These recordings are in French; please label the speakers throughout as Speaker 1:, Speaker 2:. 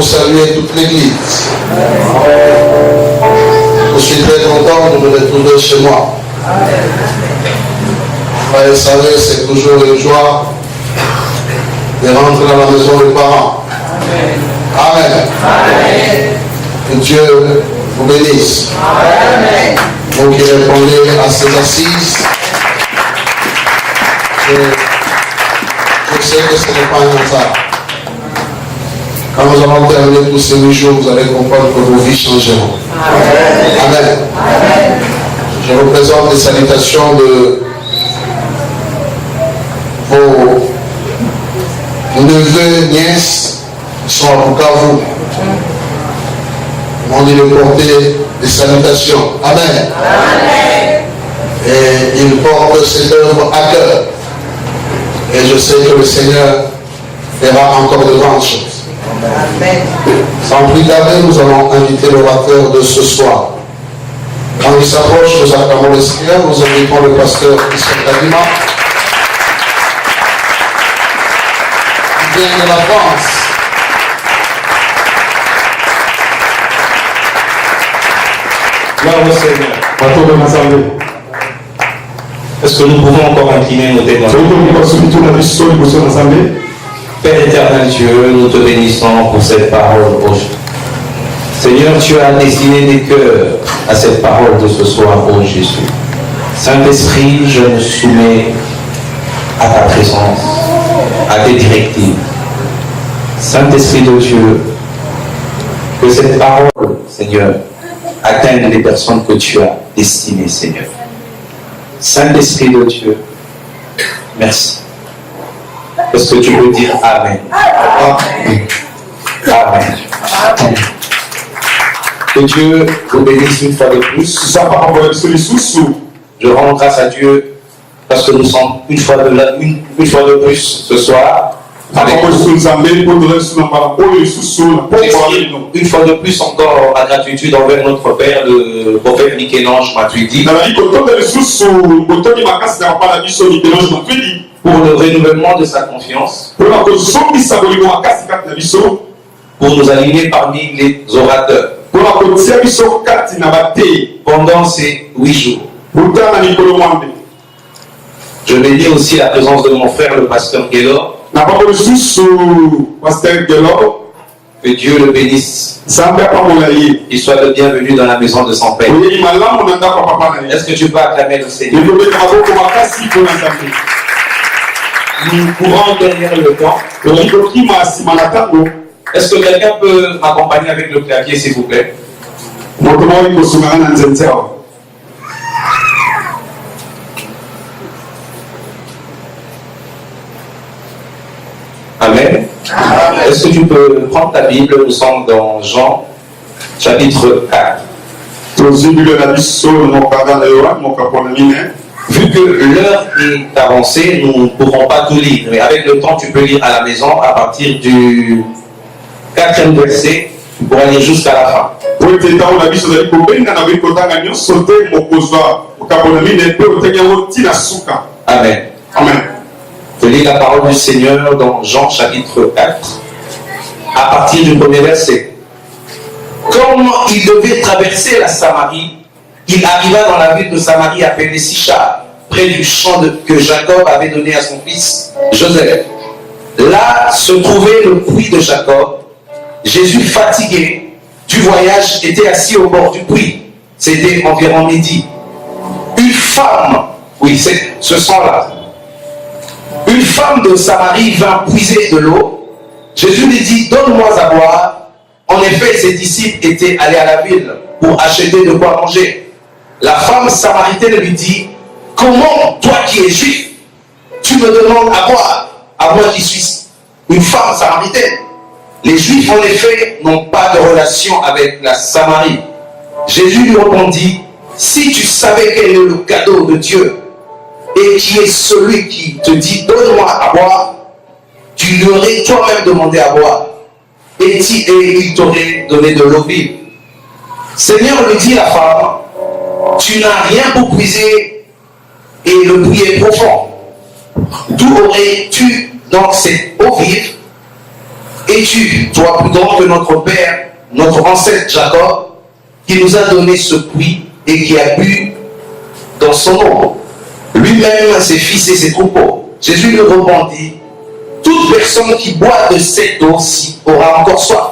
Speaker 1: pour saluer toute l'église. Je suis très content de me retrouver chez moi. Vous savez, c'est toujours une joie de rentrer dans la maison des parents. Amen. Amen. Que Dieu vous bénisse. Amen. Vous qui répondez à ces assises, je sais que ce n'est pas un hasard. Quand nous allons terminer tous ces 8 jours, vous allez comprendre que vos vies changeront. Amen. Amen. Amen. Je vous présente les salutations de vos neveux, nièces qui sont à Bukavu. On dit de porter des salutations. Amen. Amen. Et ils portent cette œuvre à cœur. Et je sais que le Seigneur fera encore de grandes choses. Amen. Sans plus tarder, nous allons inviter l'orateur de ce soir. Quand il s'approche, nous acclamons le Seigneur, nous invitons le pasteur Christian Kadima, qui vient de la France.
Speaker 2: Gloire au Seigneur. Est-ce que nous pouvons encore incliner nos témoins? Père éternel Dieu, nous te bénissons pour cette parole aujourd'hui. Seigneur, tu as destiné des cœurs à cette parole de ce soir, ô Jésus. Saint-Esprit, je me soumets à ta présence, à tes directives. Saint-Esprit de Dieu, que cette parole, Seigneur, atteigne les personnes que tu as destinées, Seigneur. Saint-Esprit de Dieu, merci. Est-ce que tu peux dire Amen? Amen. Amen. Que Dieu vous bénisse une fois de plus. Je rends grâce à Dieu parce que nous sommes une fois de plus ce soir. Une fois de plus encore à gratitude envers notre Père, le prophète Michel-Ange Matuidi, pour le renouvellement de sa confiance, pour nous aligner parmi les orateurs pendant ces 8 jours. Je bénis aussi la présence de mon frère, le pasteur Guélor. Que Dieu le bénisse. Il soit le bienvenu dans la maison de son Père. Est-ce que tu peux acclamer le Seigneur? Nous courons derrière le temps. Est-ce que quelqu'un peut m'accompagner avec le clavier, s'il vous plaît? Amen. Est-ce que tu peux prendre ta Bible? Nous sommes dans Jean, chapitre 4. Vu que l'heure est avancée, nous ne pourrons pas tout lire. Mais avec le temps, tu peux lire à la maison à partir du 4e verset pour aller jusqu'à la fin. Amen. Amen. Je lis la parole du Seigneur dans Jean chapitre 4, à partir du 1er verset. Comme il devait traverser la Samarie, il arriva dans la ville de Samarie appelée Sichar, près du champ que Jacob avait donné à son fils Joseph. Là se trouvait le puits de Jacob. Jésus, fatigué du voyage, était assis au bord du puits. C'était environ midi. Une femme, oui, c'est ce sang-là. Une femme de Samarie vint puiser de l'eau. Jésus lui dit, donne-moi à boire. En effet, ses disciples étaient allés à la ville pour acheter de quoi manger. La femme samaritaine lui dit, comment toi qui es juif, tu me demandes à boire, à moi qui suis une femme samaritaine? Les Juifs, en effet, n'ont pas de relation avec la Samarie. Jésus lui répondit, si tu savais quel est le cadeau de Dieu, et qui est celui qui te dit, donne-moi à boire, tu lui aurais toi-même demandé à boire, et il t'aurait donné de l'eau vive. Seigneur, lui dit la femme, tu n'as rien pour puiser, et le puits est profond. D'où aurais-tu donc cette eau vive? Es-tu, toi, plus grand que notre père, notre ancêtre Jacob, qui nous a donné ce puits et qui a bu dans son eau, lui-même, ses fils et ses troupeaux? Jésus lui répondit, toute personne qui boit de cette eau-ci aura encore soif.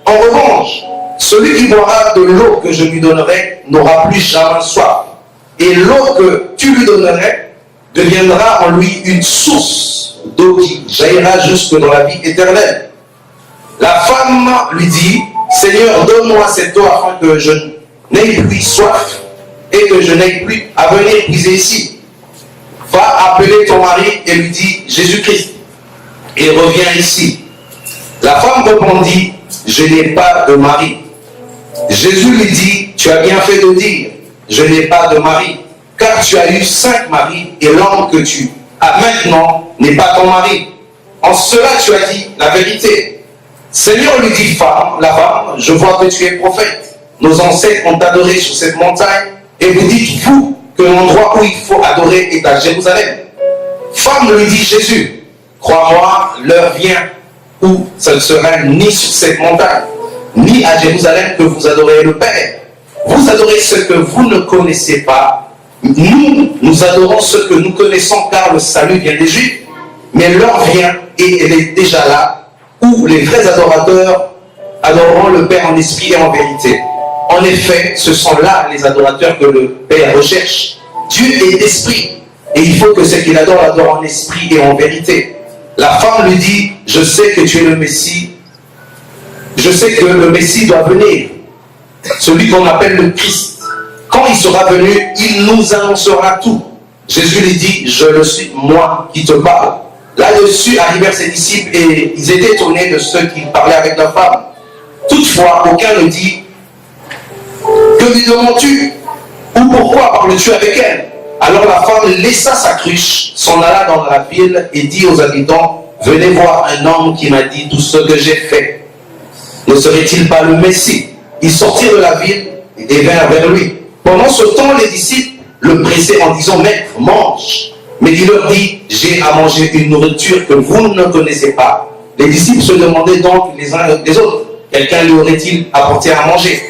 Speaker 2: En revanche, celui qui boira de l'eau que je lui donnerai n'aura plus jamais soif. Et l'eau que tu lui donnerais deviendra en lui une source d'eau qui jaillira jusque dans la vie éternelle. La femme lui dit, Seigneur, donne-moi cette eau afin que je n'aie plus soif et que je n'aie plus à venir puiser ici. Va appeler ton mari et lui dit, Jésus-Christ, et reviens ici. La femme répondit, je n'ai pas de mari. Jésus lui dit, tu as bien fait de dire, je n'ai pas de mari, car tu as eu 5 maris et l'homme que tu as maintenant n'est pas ton mari. En cela tu as dit la vérité. Seigneur, lui dit la femme, je vois que tu es prophète. Nos ancêtres ont adoré sur cette montagne et vous dites, vous, que l'endroit où il faut adorer est à Jérusalem. Femme, lui dit Jésus, crois-moi, l'heure vient où ça ne sera ni sur cette montagne, ni à Jérusalem que vous adorez le Père. Vous adorez ce que vous ne connaissez pas. Nous adorons ce que nous connaissons, car le salut vient des Juifs. Mais l'heure vient, et elle est déjà là, où les vrais adorateurs adoreront le Père en esprit et en vérité. En effet, ce sont là les adorateurs que le Père recherche. Dieu est esprit, et il faut que ce qu'il adore l'adore en esprit et en vérité. La femme lui dit, je sais que tu es le Messie, je sais que le Messie doit venir, celui qu'on appelle le Christ. Quand il sera venu, il nous annoncera tout. Jésus lui dit, je le suis, moi qui te parle. Là-dessus arrivèrent ses disciples et ils étaient étonnés de ceux qui parlaient avec la femme. Toutefois, aucun ne dit, que lui demandes-tu? Ou pourquoi parles-tu avec elle? Alors la femme laissa sa cruche, s'en alla dans la ville et dit aux habitants, venez voir un homme qui m'a dit tout ce que j'ai fait. Ne serait-il pas le Messie? Ils sortirent de la ville et vinrent vers lui. Pendant ce temps, les disciples le pressaient en disant, Maître, mange. Mais il leur dit, j'ai à manger une nourriture que vous ne connaissez pas. Les disciples se demandaient donc les uns des autres, quelqu'un lui aurait-il apporté à manger?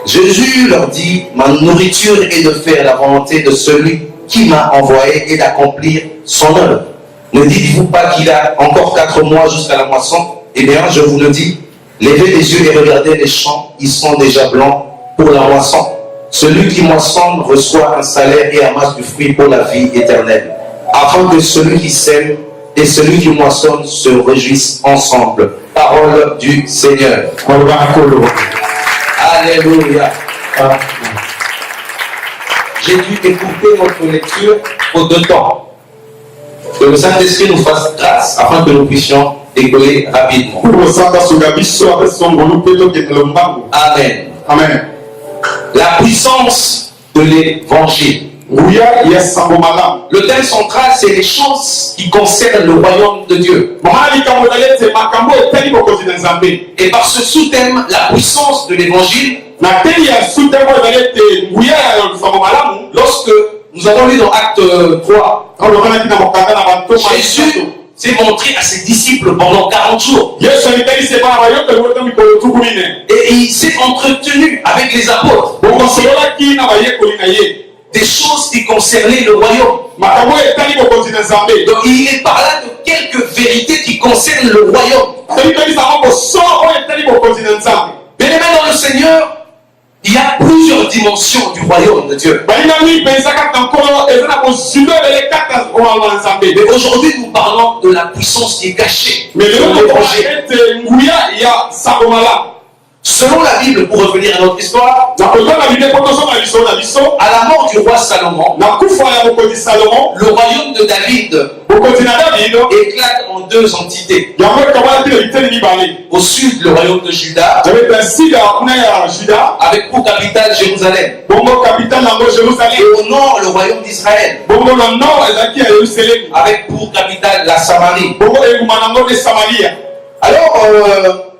Speaker 2: Jésus leur dit, ma nourriture est de faire la volonté de celui qui m'a envoyé et d'accomplir son œuvre. Ne dites-vous pas qu'il a encore 4 mois jusqu'à la moisson? Eh bien, je vous le dis, levez les yeux et regardez les champs, ils sont déjà blancs pour la moisson. Celui qui moissonne reçoit un salaire et amasse du fruit pour la vie éternelle, afin que celui qui sème et celui qui moissonne se réjouissent ensemble. Parole du Seigneur. Alléluia. J'ai dû écouter notre lecture pour 2 temps. Que le Saint-Esprit nous fasse grâce afin que nous puissions décoller rapidement. Amen.
Speaker 3: Amen.
Speaker 2: La puissance de l'évangile. Le thème central, c'est les choses qui concernent le royaume de Dieu. Et par ce sous-thème, la puissance de l'évangile, lorsque nous avons lu dans Acte 3, Jésus s'est montré à ses disciples pendant 40 jours. Et il s'est entretenu avec les apôtres. Des choses qui concernaient le royaume. Donc il est par là de quelques vérités qui concernent le royaume. Bien-aimés dans le Seigneur, il y a plusieurs dimensions du royaume de Dieu. Mais aujourd'hui, nous parlons de la puissance qui est cachée. Selon la Bible, pour revenir à notre histoire, à la mort du roi Salomon, le royaume de David éclate en 2 entités. Au sud, le royaume de Juda, avec pour capitale Jérusalem. Et au nord, le royaume d'Israël, avec pour capitale la Samarie. Alors,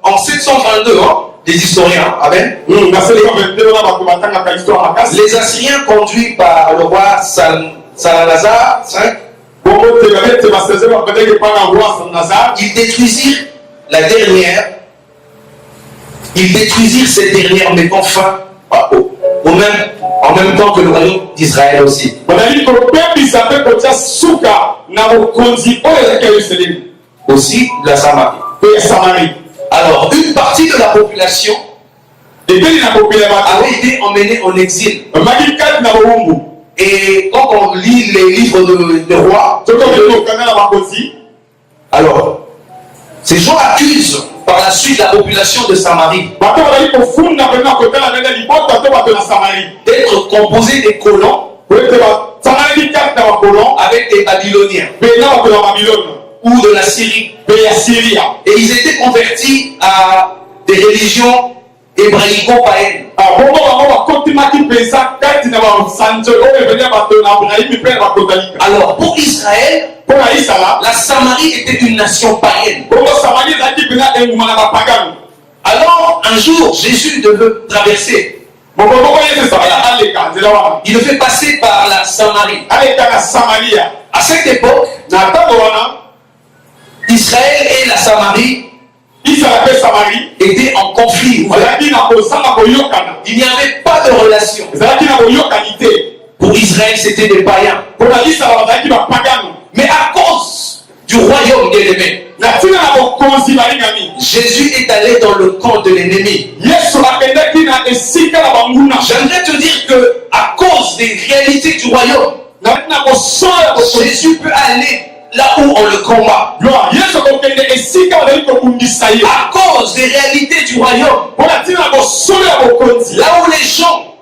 Speaker 2: en 722, des historiens, amen. Les Assyriens conduits par le roi Salmanasar, ils détruisirent la dernière, ils détruisirent cette dernière, mettant fin en même temps que le royaume d'Israël aussi. Aussi la Samarie. Alors, une partie de la population avait été emmenée en exil. Et quand on lit les livres de rois, alors, ces gens accusent par la suite la population de Samarie d'être composée des colons avec des Babyloniens ou de la Syrie. Et ils étaient convertis à des religions hébraïco-païennes. Alors pour Israël, la Samarie était une nation païenne. Alors un jour Jésus devait traverser. Il le fait passer par la Samarie. À cette époque, Israël et la Samarie étaient en conflit. Il n'y avait pas de relation. Pour Israël, c'était des païens. Mais à cause du royaume des aimés, Jésus est allé dans le camp de l'ennemi. J'aimerais te dire que à cause des réalités du royaume, Jésus peut aller là où on le combat. À cause des réalités du royaume, là où les gens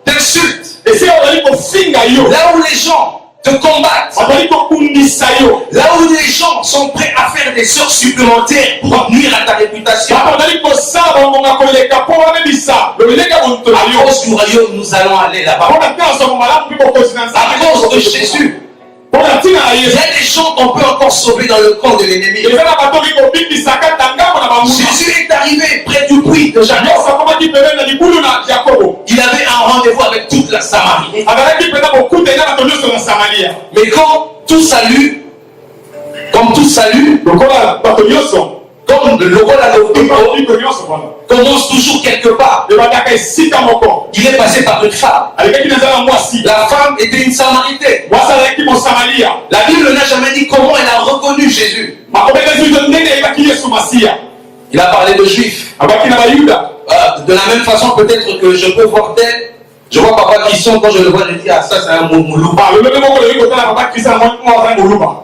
Speaker 2: t'insultent, là où les gens te combattent, là où les gens sont prêts à faire des heures supplémentaires pour nuire à ta réputation, à cause du royaume, nous allons aller là-bas. À cause de Jésus, il y a des gens qu'on peut encore sauver dans le camp de l'ennemi. Jésus est arrivé près du puits de Jacob. Il avait un rendez-vous avec toute la Samarie. Mais comme tout salut, comme le commence toujours quelque part. Il est passé par une femme. La femme était une Samaritaine. La Bible n'a jamais dit comment elle a reconnu Jésus. Il a parlé de juifs. De la même façon, peut-être que je peux voir tel. Je vois Papa Christian, quand je le vois, je dis, ah, ça c'est un Moulouba.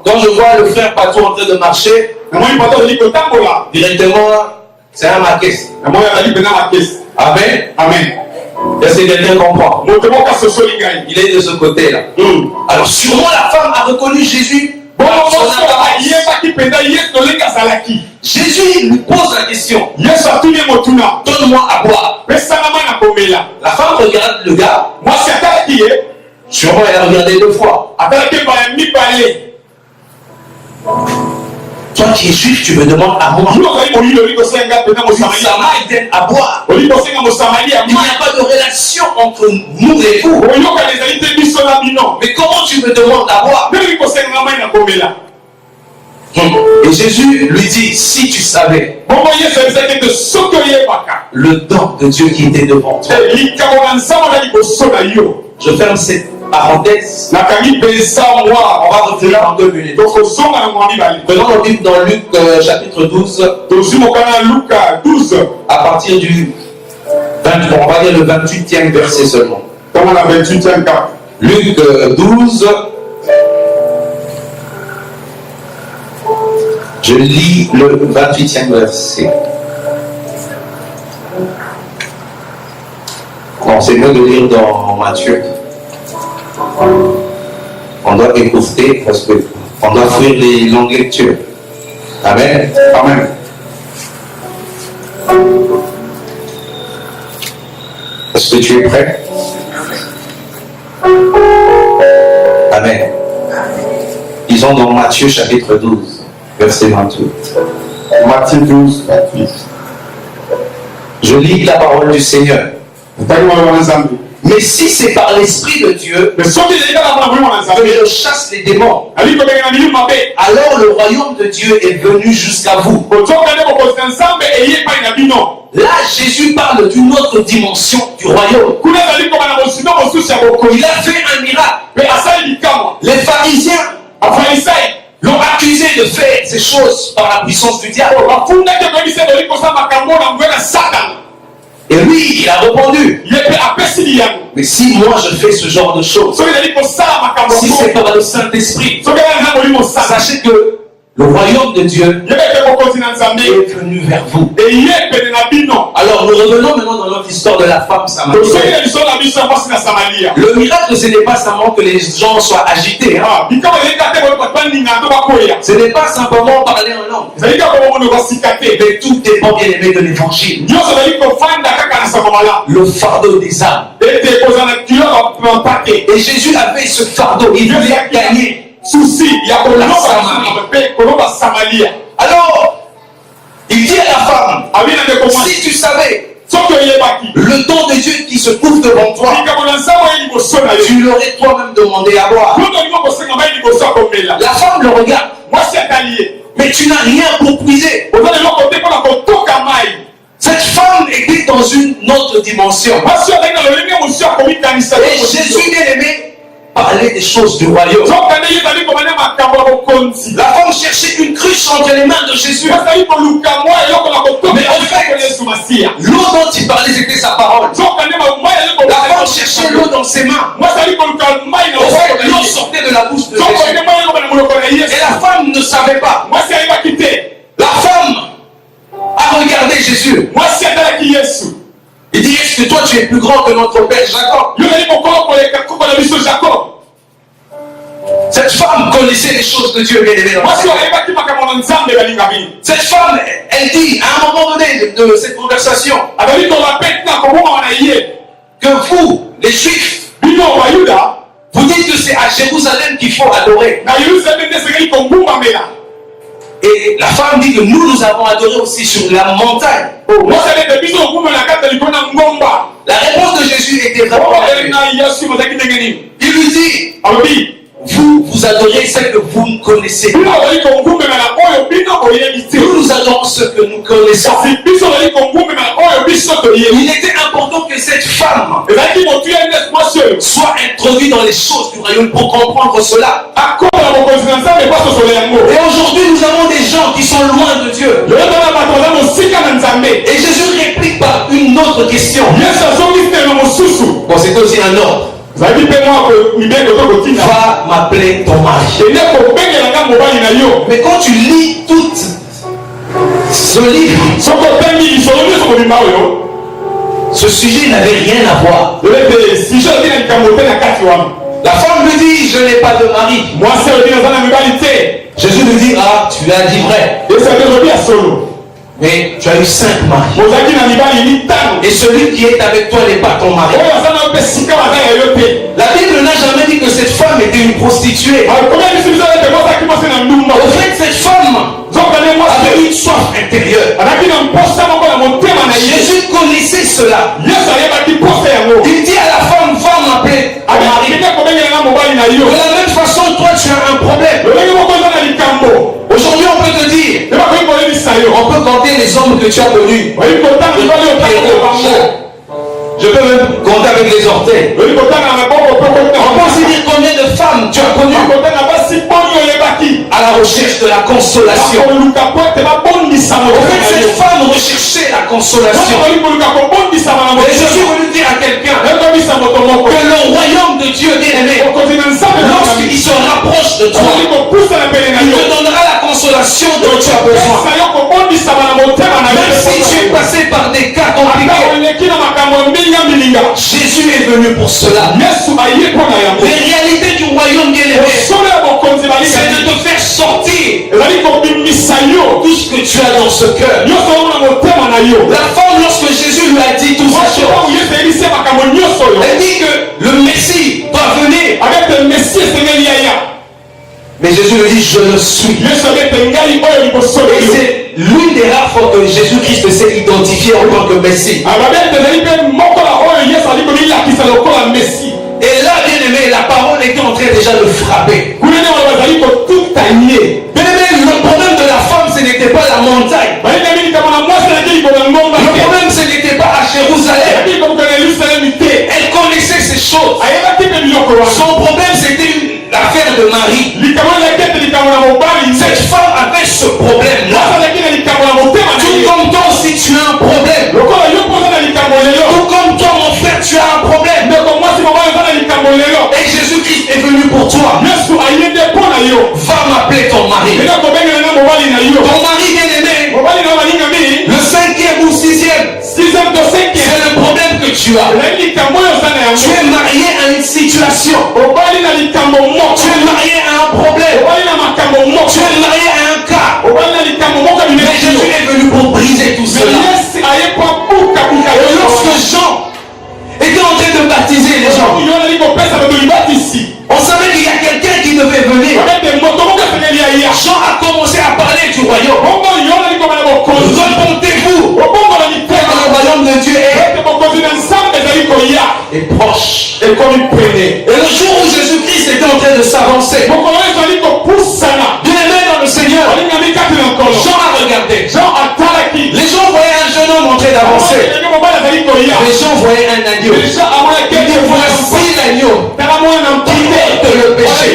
Speaker 2: Quand je vois le frère Patou en train de marcher, directement, c'est un Marquès. Amen. Amen. Est-ce que quelqu'un comprend? Il est de ce côté-là. Alors, sûrement la femme a reconnu Jésus. Jésus lui pose la question. Donne-moi à boire. La femme regarde le gars. Sûrement elle a regardé 2 fois. Toi qui es juif, tu me demandes à moi. Une Samaritaine à boire. Il n'y a pas de relation entre nous et vous. Mais comment tu me demandes à boire? Et Jésus lui dit, si tu savais le don de Dieu qui était devant toi. Je ferme cette parenthèse. On va revenir dans 2 minutes. Prenons le livre dans Luc chapitre 12. À partir du 23, on va dire le 28e verset seulement. Luc 12. Je lis le 28e verset. Bon, c'est mieux de lire dans Matthieu. On doit écouter parce qu'on doit fuir les longues lectures. Amen. Amen. Est-ce que tu es prêt? Amen. Disons dans Matthieu chapitre 12, verset 28.
Speaker 3: Matthieu 12, 28.
Speaker 2: Je lis la parole du Seigneur. Mais si c'est par l'Esprit de Dieu que je chasse les démons, alors le royaume de Dieu est venu jusqu'à vous. Là, Jésus parle d'une autre dimension du royaume. Il a fait un miracle. Les pharisiens l'ont accusé de faire ces choses par la puissance du diable. Et lui, il a répondu. Mais si moi je fais ce genre de choses, si c'est par le Saint-Esprit, sachez que le royaume de Dieu est venu vers vous. Alors nous revenons maintenant dans notre histoire de la femme samaritaine. Le miracle, ce n'est pas simplement que les gens soient agités. Ce n'est pas simplement parler en langue. Mais tout dépend, bien aimé, de l'évangile. Le fardeau des âmes. Et Jésus avait ce fardeau. Il voulait gagner. Alors, il dit à la femme, si tu savais le don de Dieu qui se trouve devant toi, tu l'aurais toi-même demandé à boire. La femme le regarde. Mais tu n'as rien pour puiser. Cette femme était dans une autre dimension. Et Jésus, bien aimé, parlait des choses du royaume. La femme cherchait une cruche entre les mains de Jésus. Mais en fait, l'eau dont il parlait, c'était sa parole. La femme cherchait l'eau dans ses mains. En fait, l'eau sortait de la bouche de Jésus. Et la femme ne savait pas. La femme a regardé Jésus. Il dit, est-ce que toi tu es plus grand que notre père Jacob? Cette femme connaissait les choses de Dieu, bien aimé. Cette femme, elle dit, à un moment donné de cette conversation, que vous, les Juifs, vous dites que c'est à Jérusalem qu'il faut adorer. Et la femme dit que nous avons adoré aussi sur la montagne. La réponse de Jésus était vraiment. Il lui dit, vous adorez ce que vous ne connaissez pas. Nous adorons ce que nous connaissons. Il était important que cette femme soit introduite dans les choses du royaume pour comprendre cela. Et aujourd'hui, nous avons des gens qui sont loin de Dieu. Et Jésus réplique par une autre question. Bon, c'est aussi un ordre. Va m'appeler ton mari. Mais quand tu lis tout ce livre, ce sujet n'avait rien à voir. La femme lui dit, je n'ai pas de mari. Jésus lui dit, ah, tu as dit vrai. Mais tu as eu 5 maris. Et celui qui est avec toi n'est pas ton mari. La Bible n'a jamais dit que cette femme était une prostituée. Au fait, cette femme avait une soif intérieure. Jésus connaissait cela. Il dit à la femme, va m'appeler ton mari. De la même façon, toi tu as un problème. Aujourd'hui, on peut te dire, on peut compter les hommes que tu as connus. Je peux même compter avec les orteils. On peut aussi dire combien de femmes tu as connues à la recherche de la consolation. En fait, cette femme recherchait la consolation. Et Jésus voulait dire à quelqu'un que le royaume de Dieu, bien aimé, lorsqu'il se rapproche de toi, il te donnera la consolation dont tu as besoin. Même si tu es passé par des cas compliqués, Jésus est venu pour cela. Les réalités du royaume, bien aimé, c'est de te faire sortir tout ce que tu as dans ce cœur. La femme, lorsque Jésus lui a dit tout ça, elle dit que le Messie doit venir. Mais Jésus lui dit, je le suis. Et c'est l'une des rares fois que Jésus-Christ s'est identifié en tant que Messie. Et là, bien aimé, la parole était en train déjà de frapper. Bien aimé, le problème de la femme, ce n'était pas la montagne. Le problème, ce n'était pas à Jérusalem. Elle connaissait ces choses. Son problème, c'était l'affaire de Marie. Cette femme avait ce problème-là. Tout comme toi aussi, tu as un problème. Tout comme toi, mon frère, tu as un problème. Et Jésus-Christ est venu pour toi. Va m'appeler ton mari. Ton mari bien-aimé, le 5e ou 6e, c'est le problème que tu as. Tu es marié à une situation. Tu es marié à un problème. Tu es marié à un cas. Mais Jésus est venu pour briser tout cela. Et lorsque Jean était en train de baptiser les gens, on savait qu'il y a quelqu'un qui devait venir. Jean a commencé à parler du royaume. Repentez-vous, car le royaume de Dieu est proche. Et le jour où Jésus-Christ était en train de s'avancer, bien aimé dans le Seigneur, Jean a regardé. Les gens voyaient un jeune homme en train d'avancer. Les gens voyaient un agneau. Il dit, voici l'agneau qui porte le péché.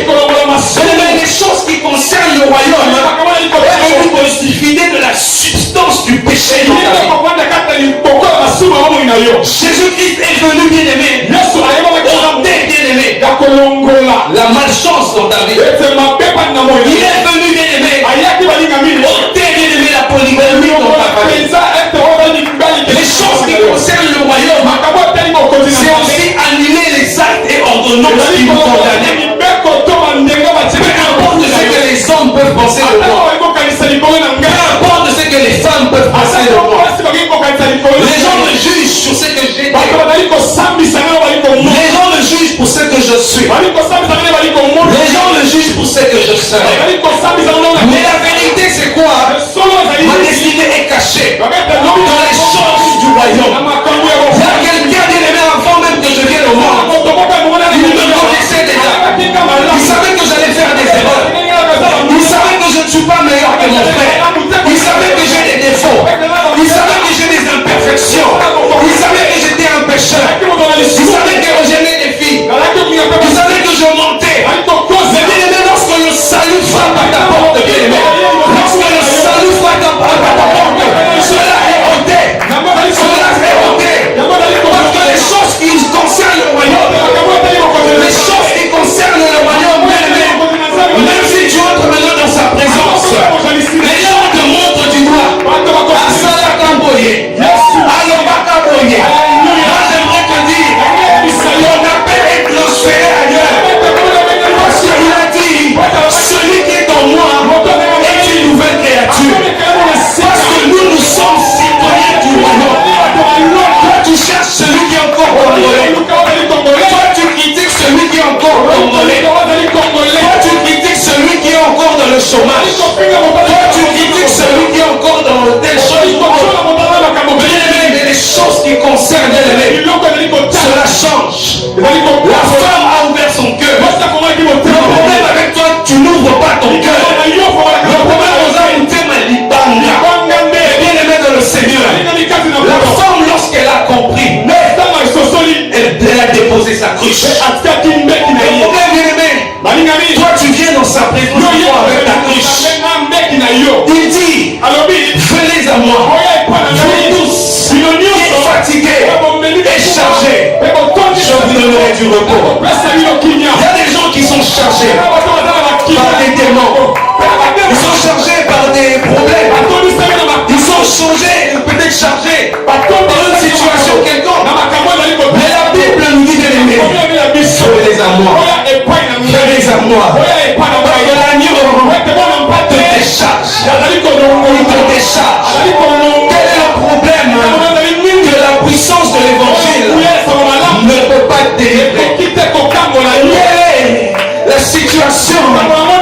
Speaker 2: Les choses qui concernent le royaume est constituées de la substance du péché dans ta vie. Jésus-Christ est venu bien aimé. Ôter bien aimé la malchance dans ta vie. Il est venu bien aimé. Ôter bien aimé la polygamie dans ta famille. Les choses qui concernent le royaume, c'est aussi annuler les actes et ordonnances qui vous condamnent. Peu importe ce que les hommes peuvent penser de moi. Peu importe ce que les femmes peuvent penser de moi. Les gens me jugent sur ce que j'ai fait. Les gens me jugent pour ce que je suis. Les gens me jugent pour ce que je serai. Mais la vérité c'est quoi? Ma destinée est cachée dans les choses du royaume. Il y a quelqu'un bien aimé avant même que je vienne au monde. Il me connaissait déjà. Il savait que j'allais faire des erreurs. Il savait que je ne suis pas meilleur que mon frère. Il savait que j'ai des défauts. Il savait que j'ai des imperfections. Il savait que j'étais un pécheur. Il savait que j'aimais les filles. Il savait que je mentais. Mais bien aimé, lorsque le salut frappe à ta porte, bien aimé, lorsque le salut frappe à ta porte, cela est ôté. Cela est ôté. Parce que les choses qui concernent le royaume, les choses qui concernent le royaume, bien aimé, même si tu entres maintenant dans sa présence, les gens te montrent du doigt. Alors, moi j'aimerais te dire, ton appel est transféré ailleurs. Parce qu'il a dit, celui qui est en moi est une nouvelle créature. Parce que nous sommes citoyens du royaume. Toi tu cherches celui qui est encore congolais. Toi tu critiques celui qui est encore congolais. Toi tu critiques celui qui est encore dans le chômage. Toi tu critiques celui qui est encore dans telle chose. Mais les choses qui concernent cela change. La femme a ouvert son cœur. Le problème avec toi, tu n'ouvres pas ton cœur. Le problème aux hommes, tu es malibanga. Bien aimé dans le Seigneur. La femme, lorsqu'elle a compris, elle a déposé sa cruche. Le problème, bien aimé, toi tu viens dans sa présence avec ta cruche. Il dit, venez à moi, vous tous qui êtes fatigués et chargés, je vous donnerai du repos. Il y a des gens qui sont chargés par des démons. Ils sont chargés par des problèmes. Ils sont peut-être chargés par une situation quelconque. Mais la Bible nous dit de l'aimer. Venez à moi. Venez à moi. Parce que l'agneau te décharge. Il te décharge. Quel est le problème? Que la puissance de l'évangile ne peut pas te délivrer. La situation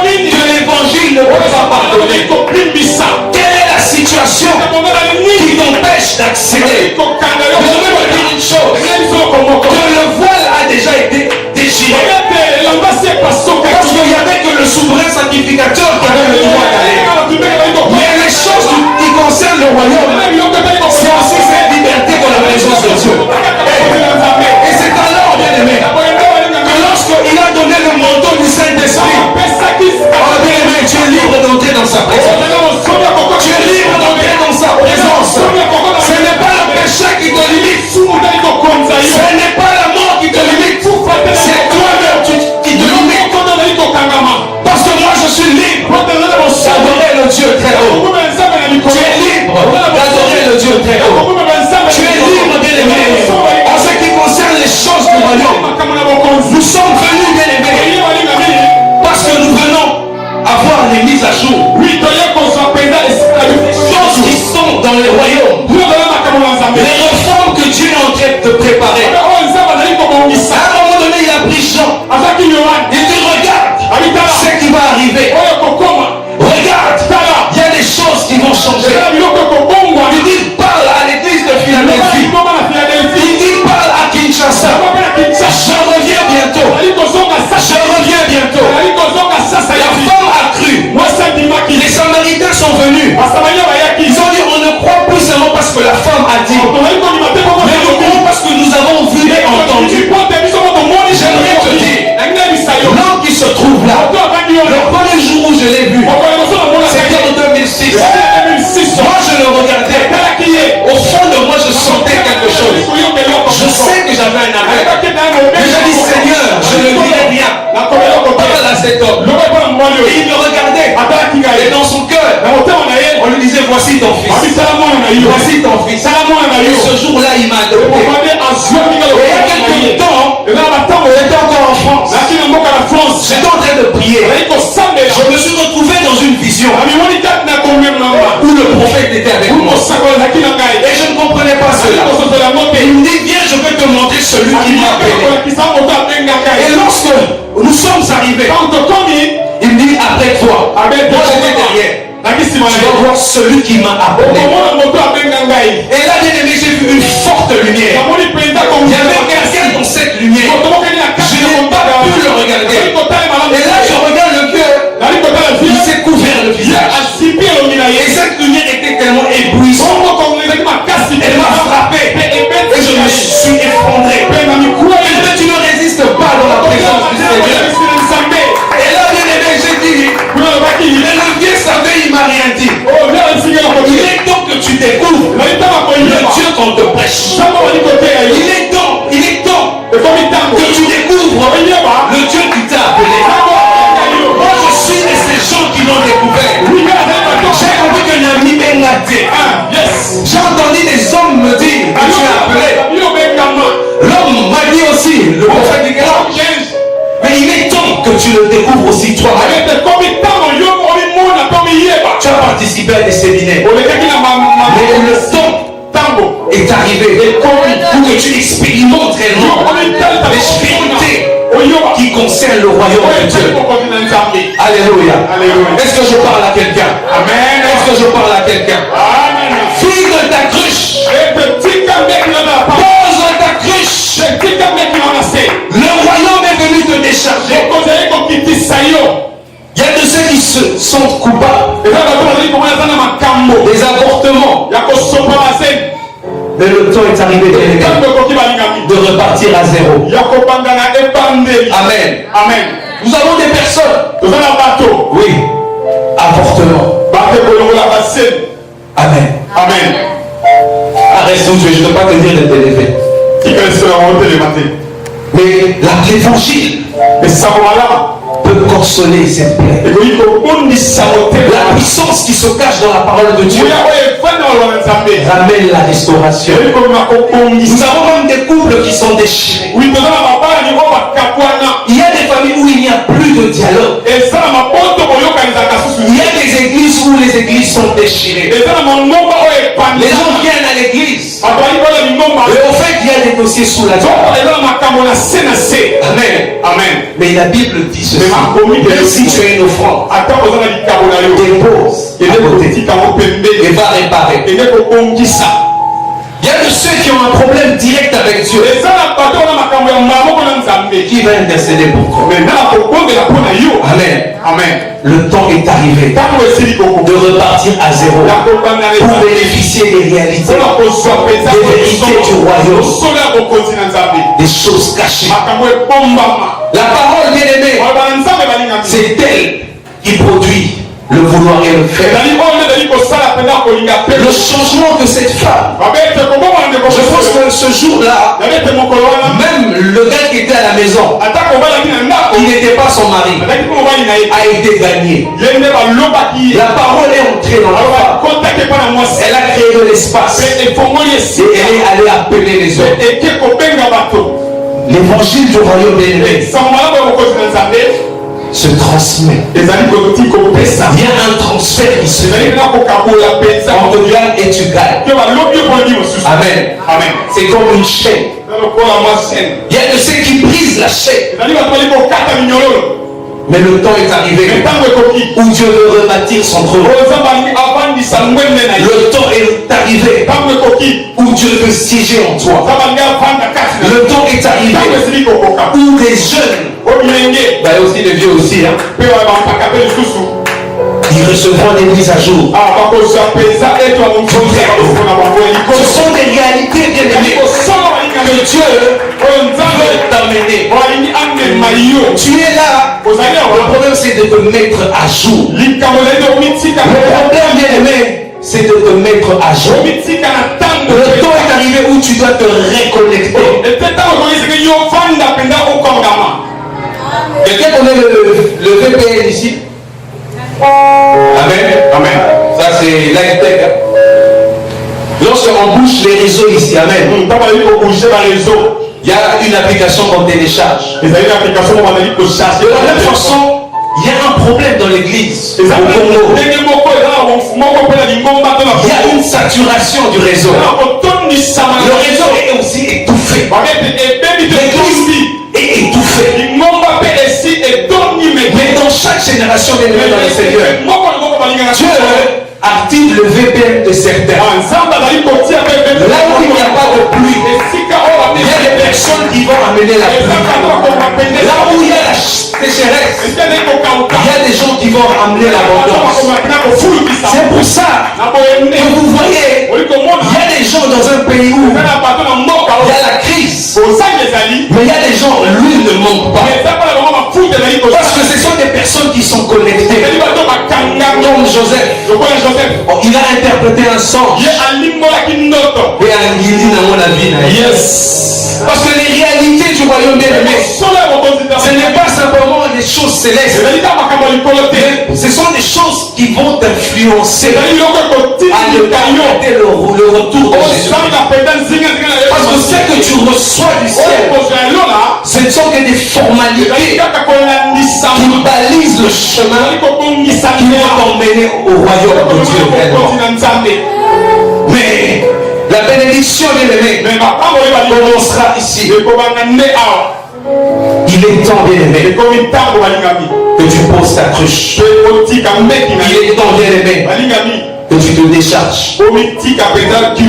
Speaker 2: que l'évangile ne peut pas pardonner. Quelle est la situation qui t'empêche d'accéder? Je vais vous dire une chose. Parce qu'il n'y avait que le souverain sacrificateur qui avait le droit d'aller. Mais les choses qui concernent le royaume, c'est aussi cette liberté pour la présence de Dieu. Et c'est alors, bien aimé, que lorsqu'il a donné le manteau du Saint-Esprit, oh bien aimé, tu es libre d'entrer dans sa présence. Tu es libre d'entrer dans sa présence. Ce n'est pas le péché qui te limite. Ce n'est pas la mort qui te limite. C'est toi-même qui te limite. Parce que moi je suis libre d'adorer le Dieu très haut. Tu es libre d'adorer le Dieu très haut. Tu es libre, bien aimé. En ce qui concerne les choses du royaume, nous sommes venus, bien aimés, parce que nous venons avoir les mises à jour. Les choses qui sont dans les royaumes. Les réformes que Dieu est en train de préparer. À un moment donné, il a pris Jean. Il dit regarde ce qui va arriver. Regarde, il y a des choses qui vont changer. Il dit parle à l'église de Philadelphie. Il dit parle à Kinshasa. Je reviens bientôt. Je reviens bientôt. La femme a cru. Les Samaritains sont venus. Ils ont dit on ne croit plus seulement parce que la femme a dit, mais nous croyons parce que nous avons vu et entendu. J'aimerais te dire, l'homme qui se trouve là, le premier jour où je l'ai vu, c'était en 2006. Moi je le regardais. Au fond de moi je sentais quelque chose. Je sais que j'avais un appel. Mais j'ai dit Seigneur, je ne dirai rien. Parle à cet homme. Et il me regardait. Et dans son cœur, on lui disait voici ton fils. Voici ton fils. Et ce jour-là il m'a adopté. Et il y a quelques temps, j'étais encore en France. J'étais en train de prier. Je me suis retrouvé dans une vision où le prophète était avec moi. Et je ne comprenais pas cela. Et il me dit viens, je vais te montrer celui qui m'a appelé. Et lorsque nous sommes arrivés, il me dit après toi. Moi j'étais derrière. Tu vas voir celui qui m'a appelé. Et là, bien aimé, j'ai vu une forte lumière. Il y avait quelqu'un dans cette lumière. Je n'ai pas pu le regarder. Et là, je regarde le cœur. Il s'est couvert le visage. Et cette lumière était tellement éblouissante. Elle m'a frappé. Et je me suis effondré. Mais tu ne résistes pas dans la présence du Seigneur. Et là, bien aimé, j'ai dit, mais le vieux savait, il m'a rien dit. Il est temps que tu découvres le Dieu qu'on te prêche. Il est temps que tu découvres le Dieu qui t'a appelé. Moi je suis de ces gens qui l'ont découvert. J'ai compris que l'ami Bengaté. J'ai entendu des hommes me dire que tu es appelé. L'homme m'a dit aussi, le prophète du grand. Mais il est temps que tu le découvres aussi toi. Tu as participé à des séminaires. Mais le temps est arrivé pour que tu expérimentes réellement l'expérimenté qui concerne le royaume de Dieu. Alléluia. Est-ce que je parle à quelqu'un? Amen. Est-ce que je parle à quelqu'un? Fille de ta cruche. Pose ta cruche. Le royaume est venu te décharger. Il y a de ceux qui se sentent coupables. Des avortements. Mais le temps est arrivé de repartir à zéro. Amen. Nous avons des personnes. Oui. Avortement. Amen. Arrête où tu es. Je ne peux pas te dire de t'élever. Mais l'évangile peut consoler cette plaie. La puissance qui se cache dans la parole de Dieu ramène la restauration. Nous avons même des couples qui sont déchirés. Il y a des familles où il n'y a plus de dialogue. Il y a des églises où les églises sont déchirées. Les gens viennent à l'église. Et au fait, il y a des dossiers sous la table. Amen. Mais la Bible dit ceci. Même si tu as une offrande, dépose à côté et va réparer. Il y a de ceux qui ont un problème direct avec Dieu. Qui va intercéder pour toi? Amen.
Speaker 1: Amen.
Speaker 2: Le temps est arrivé de repartir à zéro pour bénéficier des réalités, des vérités du royaume, des choses cachées. La parole, bien aimée, c'est elle qui produit le vouloir et le faire. Le changement de cette femme, je pense que ce jour-là, même le gars qui était à la maison, qui n'était pas son mari, a été gagné. La parole est entrée dans la femme. Elle a créé de l'espace et elle est allée appeler les hommes. L'évangile du royaume bien-aimé se transmet. Il y a un transfert qui se fait entre Diane et tu gagnes. Amen. Amen. C'est comme une chaîne. Il y a de ceux qui brisent la chaîne. Mais le temps est arrivé où Dieu veut rebâtir son trône. Le temps est arrivé où Dieu veut siéger en toi. Le temps est arrivé où des jeunes, bah aussi les vieux aussi, hein, ils recevront des mises à jour. Ce sont des réalités bien aimées que Dieu veut t'amener. Tu es là. Le problème c'est de te mettre à jour. Le problème bien aimé, c'est de te mettre à jour. Le temps est arrivé où tu dois te réconnecter. Quelqu'un connaît le VPN ici? Amen. Amen. Ça c'est l'high-tech. Lorsqu'on bouge les réseaux ici, amen. Il y a une application qu'on télécharge. De la même façon, il y a un problème dans l'église. Il y a une saturation du réseau. Le réseau est aussi étouffé. L'église est étouffée. Mais dans chaque génération des dans le Seigneur, Dieu active le VPN de certains. Là où il n'y a pas de pluie, il y a des personnes qui vont amener la pluie. Là où il y a la sécheresse, il y a des gens qui vont amener l'abondance. C'est pour ça que vous voyez, il y a des gens dans un pays où il y a la crise, mais il y a des gens, l'huile ne manque pas. Parce que ce sont des personnes qui sont connectées. Comme Joseph, il a interprété un songe. Yes. Parce que les réalités du royaume bien-aimé, ce n'est pas simplement des choses célestes. Ce sont des choses qui vont t'influencer à ne pas arrêter le retour de Jésus. Parce que ce que tu reçois du ciel, ce ne sont que des formalités qui balisent le chemin qui vont t'emmener au royaume de Dieu. Mais la bénédiction bien-aimée commencera ici. Il est temps bien-aimé que tu poses ta cruche. Il est temps bien-aimé que tu te décharges.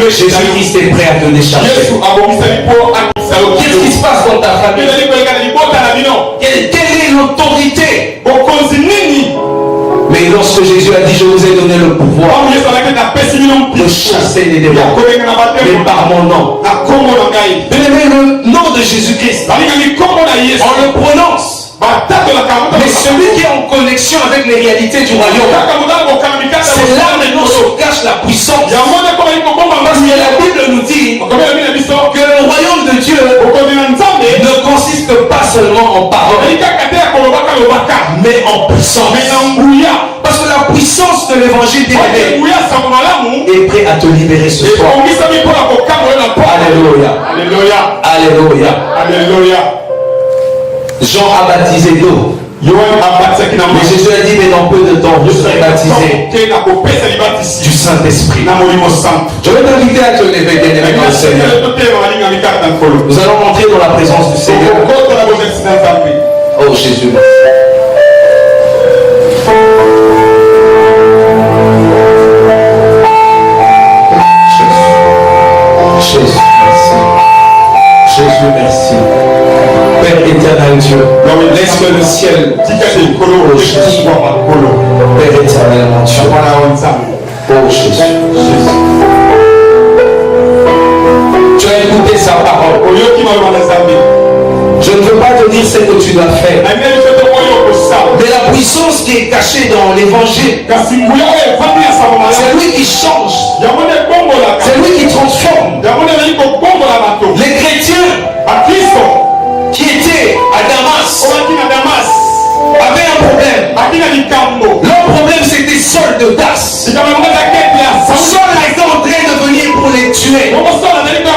Speaker 2: Jésus-Christ est prêt à te décharger. Qu'est-ce qui se passe dans ta famille? Quelle est l'autorité? Mais lorsque Jésus a dit, je vous ai donné le pouvoir de chasser les démons, mais par mon nom. Bien-aimé, le nom de Jésus-Christ, on le prononce. Mais celui qui est en connexion avec les réalités du royaume, c'est là maintenant se cache la puissance. Parce que la Bible nous dit que le royaume de Dieu ne consiste pas seulement en parole, mais en puissance. Parce que la puissance de l'évangile est prêt à te libérer ce soir. Alléluia. Alléluia. Alléluia. Jean a baptisé d'eau. Mais Jésus a dit, mais dans peu de temps, vous serez baptisés du Saint-Esprit. Je vais t'inviter à te lever, bien-aimé dans le Seigneur. Nous allons entrer dans la présence du Seigneur. Oh Jésus. que le ciel, oh Jésus, Père éternel, mon Dieu, oh Jésus, tu as écouté sa parole. Je ne veux pas te dire ce que tu dois faire, mais la puissance qui est cachée dans l'évangile, c'est lui qui change, c'est lui qui transforme. Les chrétiens qui étaient à Damas avaient un problème. Leur problème c'était Saul de Tarse. Saul était en train de venir pour les tuer. Saul était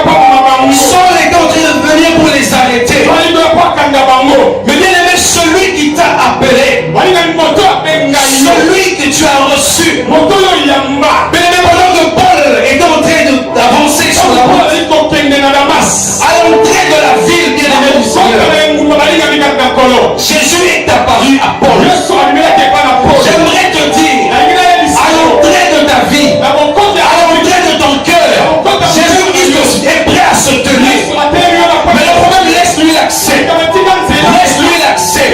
Speaker 2: en train de venir pour les arrêter. Mais bien aimé, celui qui t'a appelé, celui que tu as reçu, bien aimé, pendant que Paul était en train d'avancer sur la route, à l'entrée de la ville, bien aimé du Seigneur, Jésus est apparu à Paul. J'aimerais te dire, à l'entrée de ta vie, à l'entrée de ton cœur, Jésus-Christ est prêt à se tenir. Mais le problème, laisse-lui l'accès. Laisse-lui l'accès.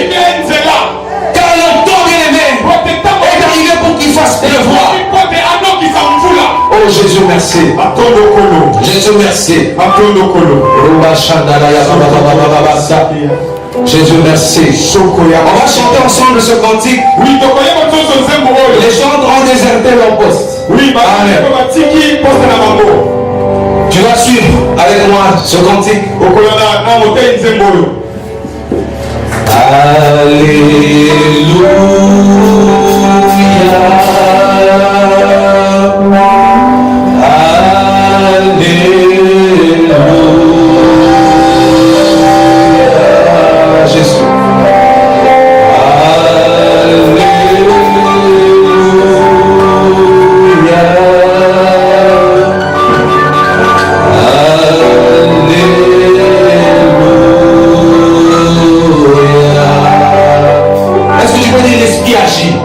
Speaker 2: Car l'entend, bien aimé, est arrivé pour qu'il fasse pleuvoir. Oh Jésus, merci. Jésus, merci. Jésus, merci. On va chanter ensemble ce cantique. Les gens ont déserté leur poste. Amen. Tu vas suivre avec moi ce cantique. Est-ce que tu peux dire l'esprit agit?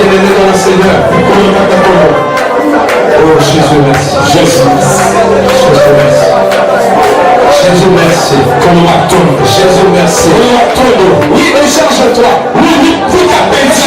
Speaker 2: bien-aimés dans le Seigneur. Oh Jésus, merci. Jésus, merci. Jésus, merci. Jésus, merci. Oui, décharge-toi. Oui, prie ta peine.